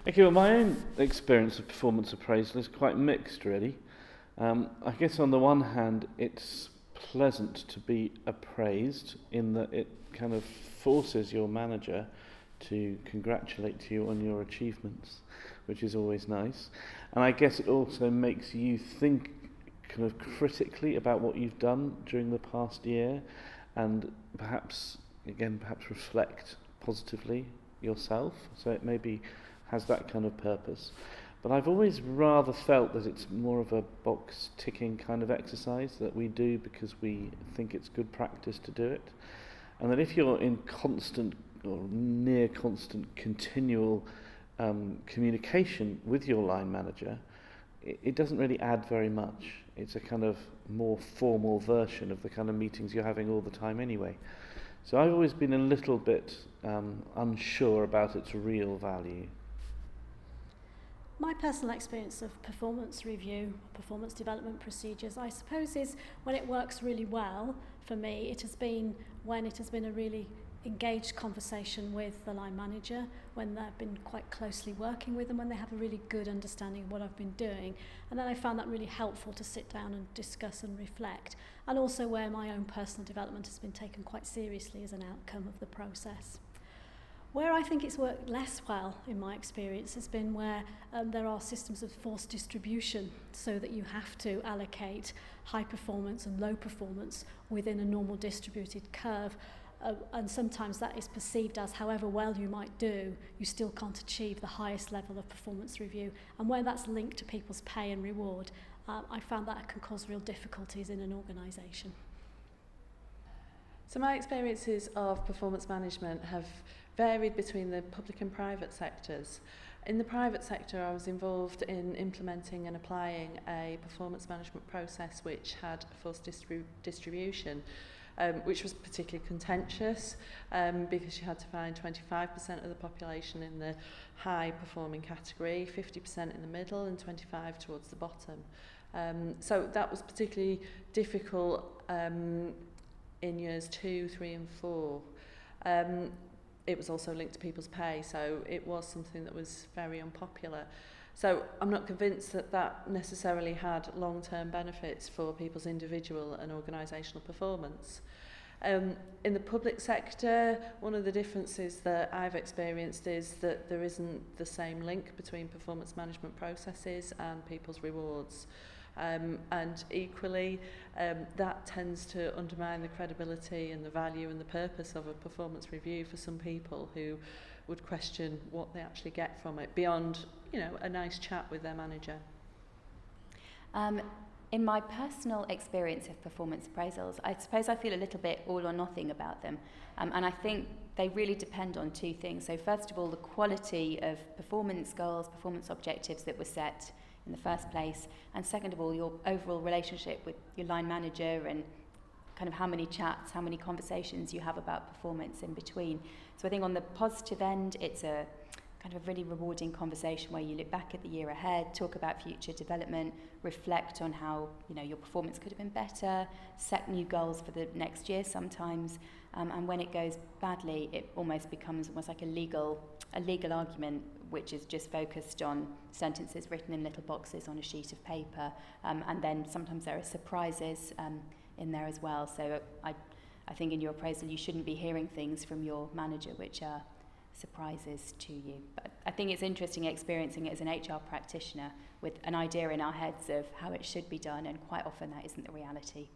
Okay, well, my own experience of performance appraisal is quite mixed, really. I guess on the one hand, it's pleasant to be appraised in that it kind of forces your manager to congratulate you on your achievements, which is always nice. And I guess it also makes you think kind of critically about what you've done during the past year and perhaps reflect positively yourself. So it maybe has that kind of purpose. But I've always rather felt that it's more of a box ticking kind of exercise that we do because we think it's good practice to do it. And that if you're in constant or near constant continual communication with your line manager, it doesn't really add very much. It's a kind of more formal version of the kind of meetings you're having all the time anyway. So I've always been a little bit unsure about its real value. My personal experience of performance review, performance development procedures, I suppose is when it works really well for me, it has been when it has been a really engaged conversation with the line manager, when they've been quite closely working with them, when they have a really good understanding of what I've been doing. And then I found that really helpful to sit down and discuss and reflect. And also where my own personal development has been taken quite seriously as an outcome of the process. Where I think it's worked less well in my experience has been where there are systems of forced distribution, so that you have to allocate high performance and low performance within a normal distributed curve. And sometimes that is perceived as however well you might do, you still can't achieve the highest level of performance review. And where that's linked to people's pay and reward, I found that can cause real difficulties in an organisation. So my experiences of performance management have varied between the public and private sectors. In the private sector, I was involved in implementing and applying a performance management process which had forced distribution, which was particularly contentious because you had to find 25% of the population in the high performing category, 50% in the middle and 25% towards the bottom. So that was particularly difficult in years 2, 3 and 4. It was also linked to people's pay, so it was something that was very unpopular. So I'm not convinced that that necessarily had long-term benefits for people's individual and organisational performance. In the public sector, one of the differences that I've experienced is that there isn't the same link between performance management processes and people's rewards. And equally, that tends to undermine the credibility and the value and the purpose of a performance review for some people who would question what they actually get from it beyond, a nice chat with their manager. In my personal experience of performance appraisals, I suppose I feel a little bit all or nothing about them. And I think they really depend on two things. So first of all, the quality of performance goals, performance objectives that were set in the first place, and second of all, your overall relationship with your line manager and kind of how many chats, how many conversations you have about performance in between. So I think on the positive end, it's a kind of a really rewarding conversation where you look back at the year ahead, talk about future development, reflect on how your performance could have been better, set new goals for the next year sometimes, and when it goes badly, it almost becomes almost like a legal argument, which is just focused on sentences written in little boxes on a sheet of paper, and then sometimes there are surprises in there as well. So I think in your appraisal you shouldn't be hearing things from your manager which are surprises to you. But I think it's interesting experiencing it as an HR practitioner with an idea in our heads of how it should be done, and quite often that isn't the reality.